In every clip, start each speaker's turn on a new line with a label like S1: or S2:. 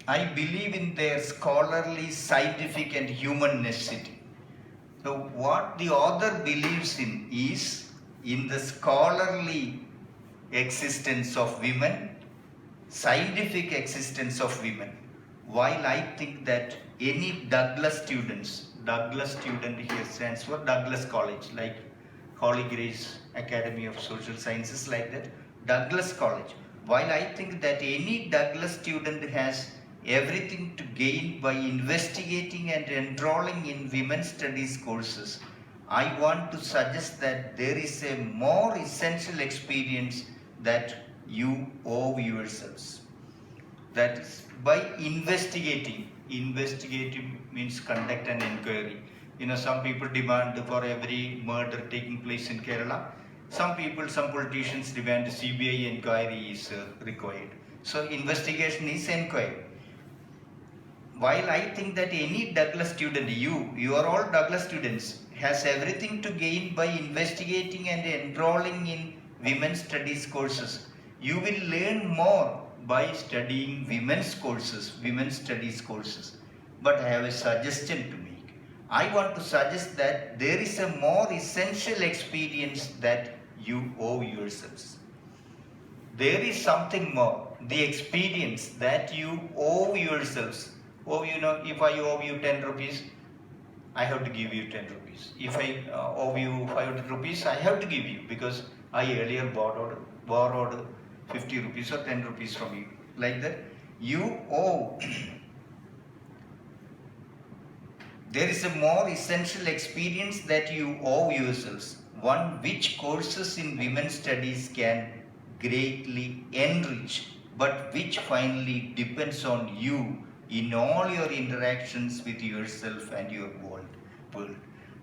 S1: I believe in their scholarly, scientific, and human necessity. So, what the author believes in is in the scholarly existence of women, scientific existence of women. While I think that any Douglas student here stands for Douglas College, like Holy Grace Academy of Social Sciences, like that, Douglas College. While I think that any Douglas student has everything to gain by investigating and enrolling in women's studies courses, I want to suggest that there is a more essential experience that you owe yourselves. That is by investigating. Investigating means conduct an inquiry. Some people demand for every murder taking place in Kerala. Some politicians demand CBI inquiry is required. So investigation is inquiry. While I think that any Douglas student, you are all Douglas students, has everything to gain by investigating and enrolling in women's studies courses. You will learn more by studying women's studies courses. But I have a suggestion to make. I want to suggest that there is a more essential experience that you owe yourselves. There is something more, the experience that you owe yourselves. Oh, if I owe you 10 rupees, I have to give you 10 rupees. If I owe you 500 rupees, I have to give you because I earlier borrowed 50 rupees or 10 rupees from you. Like that, you owe. There is a more essential experience that you owe yourselves. One which courses in women's studies can greatly enrich, but which finally depends on you in all your interactions with yourself and your world.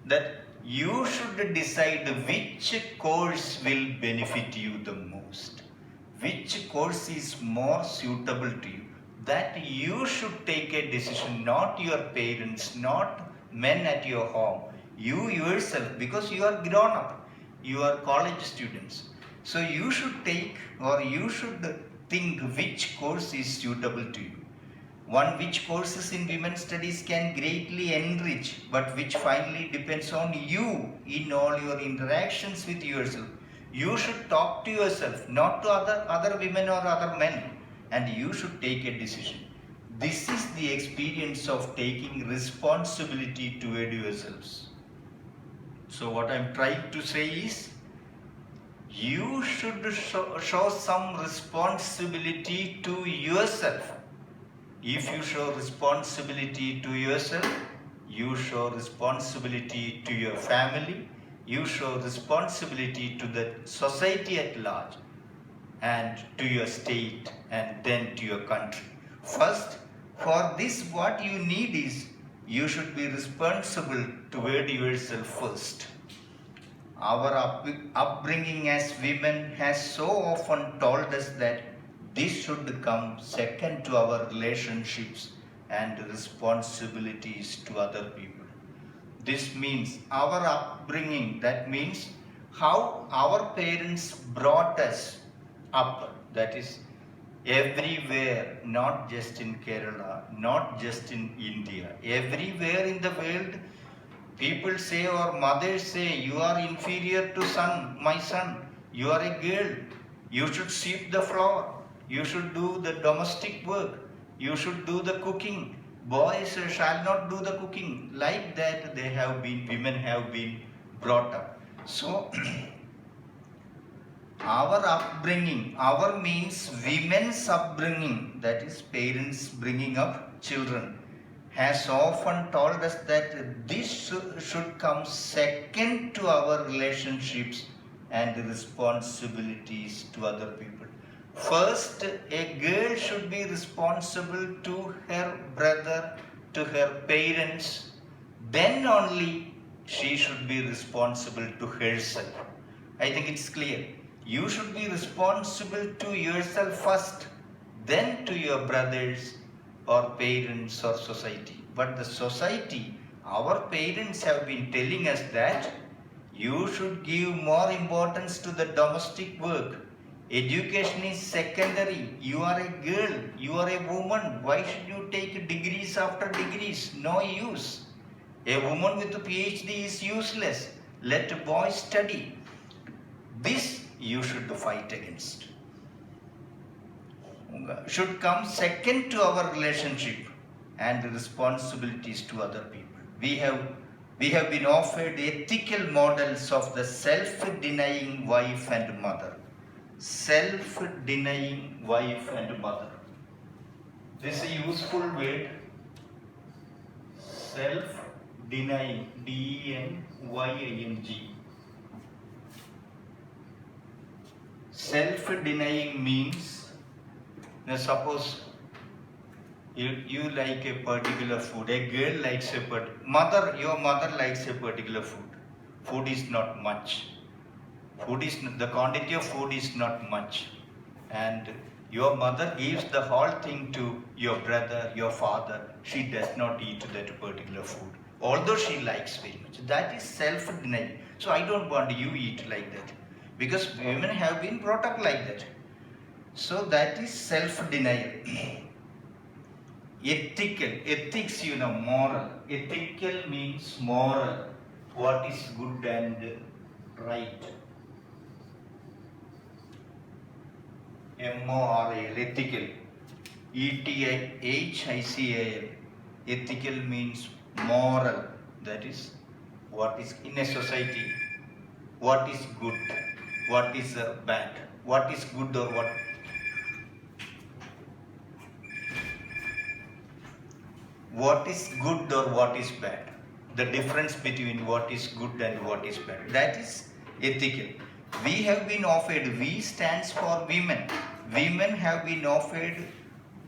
S1: That you should decide which course will benefit you the most, which course is more suitable to you. That you should take a decision, not your parents, not men at your home, you yourself, because you are grown up, you are college students. So you should take, or you should think which course is suitable to you. One which courses in women's studies can greatly enrich, but which finally depends on you in all your interactions with yourself. You should talk to yourself, not to other women or other men, and you should take a decision. This is the experience of taking responsibility toward yourselves. So what I'm trying to say is, you should show some responsibility to yourself. If you show responsibility to yourself, you show responsibility to your family, you show responsibility to the society at large, and to your state, and then to your country. First, for this what you need is, you should be responsible toward yourself first. Our upbringing as women has so often told us that this should come second to our relationships and responsibilities to other people. This means our upbringing, that means how our parents brought us up, that is everywhere, not just in Kerala, not just in India, everywhere in the world. People say, or mothers say, you are inferior to son, my son, you are a girl, you should sweep the floor, you should do the domestic work, you should do the cooking, boys shall not do the cooking. Like that women have been brought up. So our upbringing, our means women's upbringing, that is parents bringing up children, has often told us that this should come second to our relationships and responsibilities to other people. First, a girl should be responsible to her brother, to her parents, then only she should be responsible to herself. I think it's clear. You should be responsible to yourself first, then to your brothers or parents or society. But the society, our parents have been telling us that you should give more importance to the domestic work. Education is secondary. You are a girl, you are a woman. Why should you take degrees after degrees? No use. A woman with a PhD is useless. Let boys study. This you should fight against. Should come second to our relationship and the responsibilities to other people. We have been offered ethical models of the self-denying wife and mother. Self-denying wife and mother. This is a useful word. Self-denying, D-E-N-Y-I-N-G. Self-denying means, now suppose you like a particular food, a girl likes your mother likes a particular food. Food is not much. The quantity of food is not much. And your mother gives the whole thing to your brother, your father. She does not eat that particular food, although she likes very much. That is self-denial. So I don't want you eat like that, because women have been brought up like that. So that is self-denial. Ethics, moral. Ethical means moral. What is good and right. M-O-R-A-L, ethical. E-T-I-H-I-C-A-L. Ethical means moral. That is what is in a society. What is good? What is bad? What is good or what? What is good or what is bad? The difference between what is good and what is bad. That is ethical. We have been offered, V stands for women. Women have been offered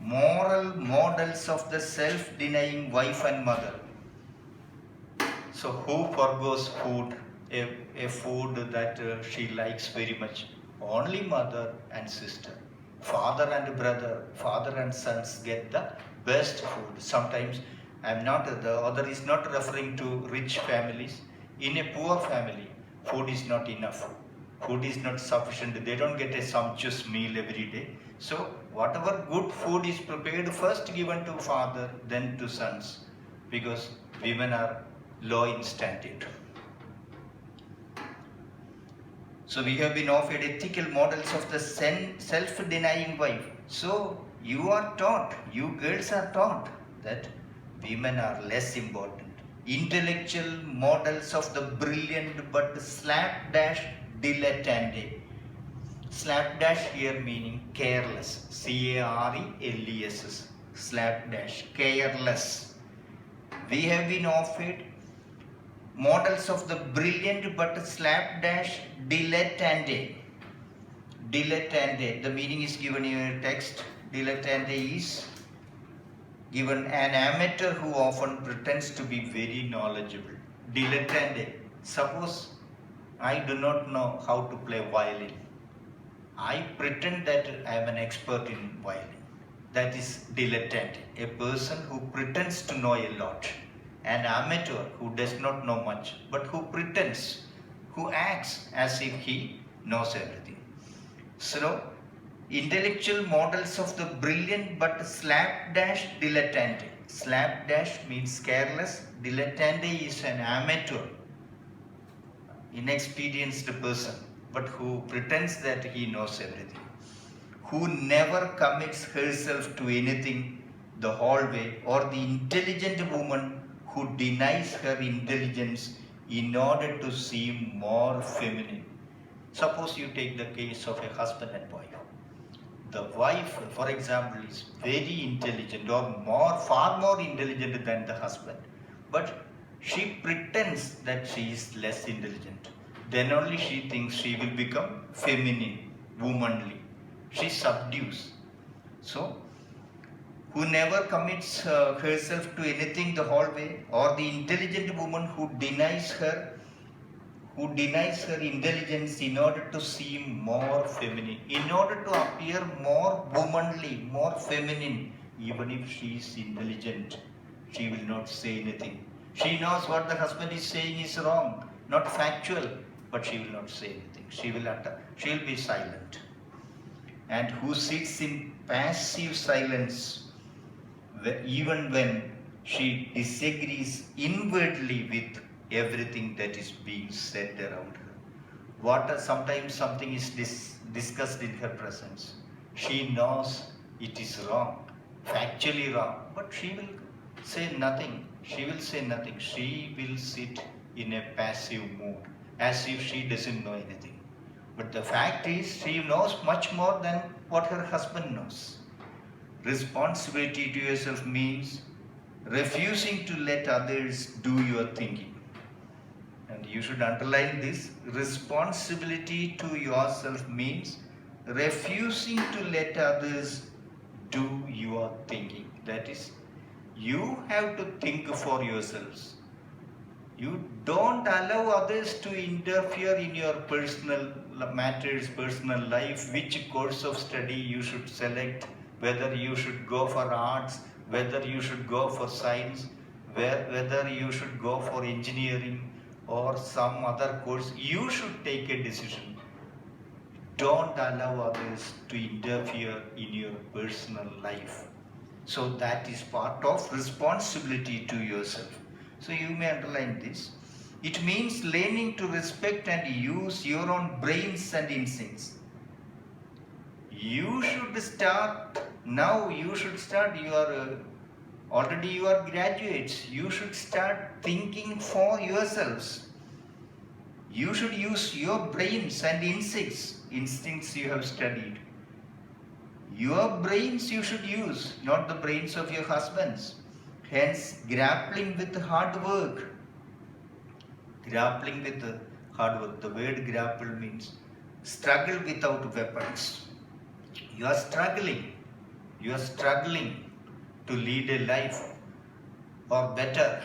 S1: moral models of the self-denying wife and mother. So who forgoes food, a food that she likes very much? Only mother and sister. Father and brother, father and sons get the best food. Sometimes the other is not referring to rich families. In a poor family, food is not enough. Food is not sufficient. They don't get a sumptuous meal every day. So whatever good food is prepared, first given to father, then to sons, because women are low in standard. So we have been offered ethical models of the self-denying wife. So you are taught, you girls are taught that women are less important. Intellectual models of the brilliant but slapdash dilettante. Slapdash here meaning careless. C-A-R-E-L-E-S-S. Slapdash, careless. We have been offered models of the brilliant but slapdash dilettante. Dilettante, the meaning is given in your text. Dilettante is given an amateur who often pretends to be very knowledgeable. Dilettante, suppose I do not know how to play violin. I pretend that I am an expert in violin. That is dilettante, a person who pretends to know a lot. An amateur who does not know much, but who pretends, who acts as if he knows everything. So, intellectual models of the brilliant but slapdash dilettante. Slapdash means careless. Dilettante is an amateur, inexperienced person, but who pretends that he knows everything. Who never commits herself to anything the whole way, or the intelligent woman who denies her intelligence in order to seem more feminine. Suppose you take the case of a husband and wife. The wife, for example, is very intelligent or far more intelligent than the husband, but she pretends that she is less intelligent. Then only she thinks she will become feminine, womanly. She subdues. So, who never commits herself to anything the whole way, or the intelligent woman who denies her intelligence in order to seem more feminine, in order to appear more womanly, more feminine. Even if she is intelligent, she will not say anything. She knows what the husband is saying is wrong, not factual, but she will not say anything. She will be silent. and who sits in passive silence even when she disagrees inwardly with everything that is being said around her. Sometimes something is discussed in her presence. She knows it is wrong, factually wrong, but she will say nothing. She will say nothing. She will sit in a passive mood as if she doesn't know anything. But the fact is, she knows much more than what her husband knows. Responsibility to yourself means refusing to let others do your thinking. And you should underline this. Responsibility to yourself means refusing to let others do your thinking. That is, you have to think for yourselves. You don't allow others to interfere in your personal matters, personal life, which course of study you should select, whether you should go for arts, whether you should go for science, whether you should go for engineering or some other course. You should take a decision. Don't allow others to interfere in your personal life. So that is part of responsibility to yourself. So you may underline this. It means learning to respect and use your own brains and instincts. You should start now. You should start. Already you are graduates. You should start thinking for yourselves. You should use your brains and instincts you have studied. Your brains you should use, not the brains of your husbands. Hence, grappling with hard work. Grappling with hard work. The word grapple means struggle without weapons. You are struggling. You are struggling to lead a life or better.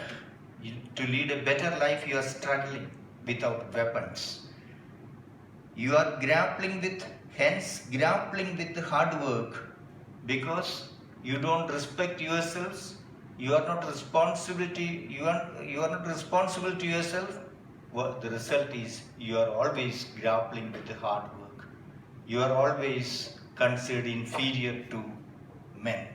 S1: To lead a better life, you are struggling without weapons. You are grappling with hard work, because you don't respect yourselves. You are not responsible to yourself. Well, the result is you are always grappling with the hard work. You are always considered inferior to men.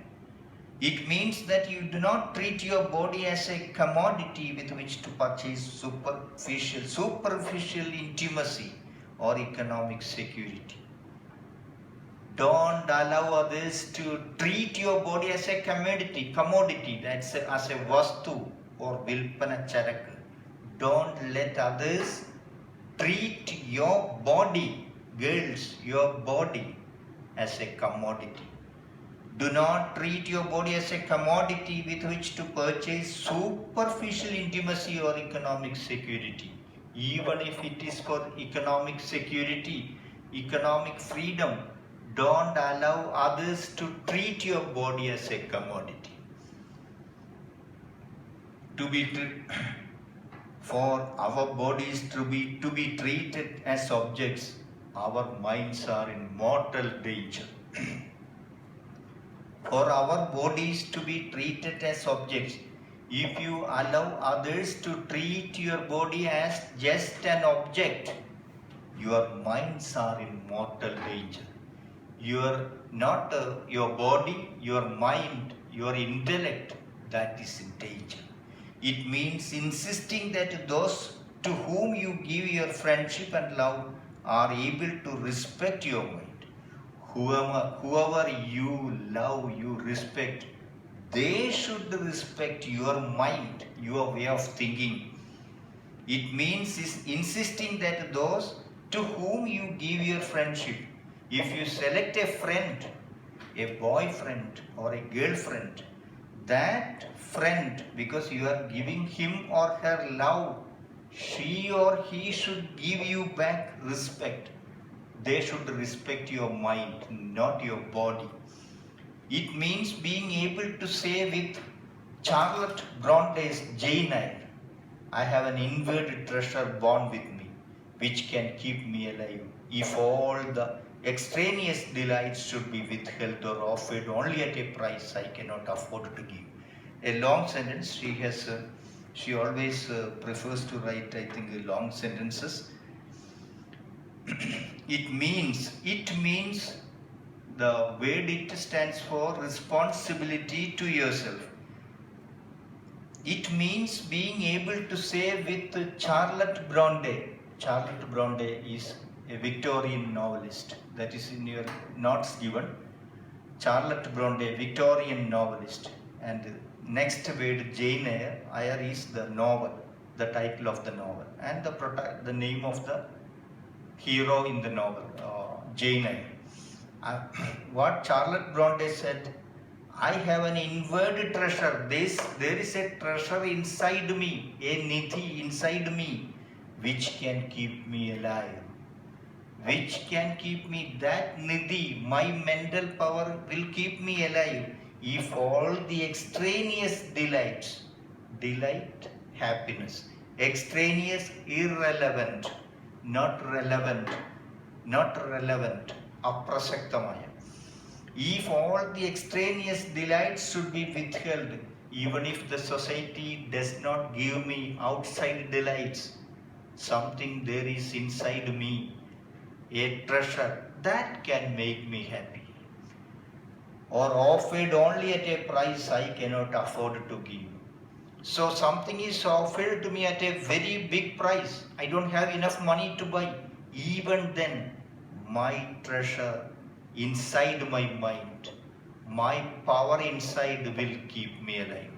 S1: It means that you do not treat your body as a commodity with which to purchase superficial intimacy or economic security. Don't allow others to treat your body as a commodity, that's as a vastu or vilpana charak. Don't let others treat your body, girls, your body as a commodity. Do not treat your body as a commodity with which to purchase superficial intimacy or economic security. Even if it is for economic security, economic freedom, don't allow others to treat your body as a commodity. For our bodies to be treated as objects, our minds are in mortal danger. For our bodies to be treated as objects, if you allow others to treat your body as just an object, your minds are in mortal danger. Your body, your mind, your intellect, that is in danger. It means insisting that those to whom you give your friendship and love are able to respect your mind. Whoever you love, you respect, they should respect your mind, your way of thinking. It means insisting that those to whom you give your friendship, if you select a friend, a boyfriend or a girlfriend, that friend, because you are giving him or her love, she or he should give you back respect. They should respect your mind, not your body. It means being able to say with Charlotte Bronte's Jane Eyre, I have an inward treasure born with me, which can keep me alive, if all the extraneous delights should be withheld or offered only at a price I cannot afford to give. A long sentence. She always prefers to write, I think, long sentences. It means The word it stands for responsibility to yourself. It means being able to say with Charlotte Bronte. Charlotte Bronte is a Victorian novelist. That is in your notes given. Charlotte Bronte, Victorian novelist. And next word Jane Eyre is the novel, the title of the novel, and the name of the hero in the novel, Jane Eyre. What Charlotte Bronte said, I have an inward treasure. There is a treasure inside me, a nidhi inside me, which can keep me alive. Which can keep me, that nidhi, my mental power will keep me alive if all the extraneous delight, happiness, extraneous, irrelevant, not relevant, aprasaktamaya. If all the extraneous delights should be withheld, even if the society does not give me outside delights, something there is inside me, a treasure that can make me happy, or offered only at a price I cannot afford to give. So something is offered to me at a very big price. I don't have enough money to buy. Even then, my treasure inside my mind, my power inside will keep me alive.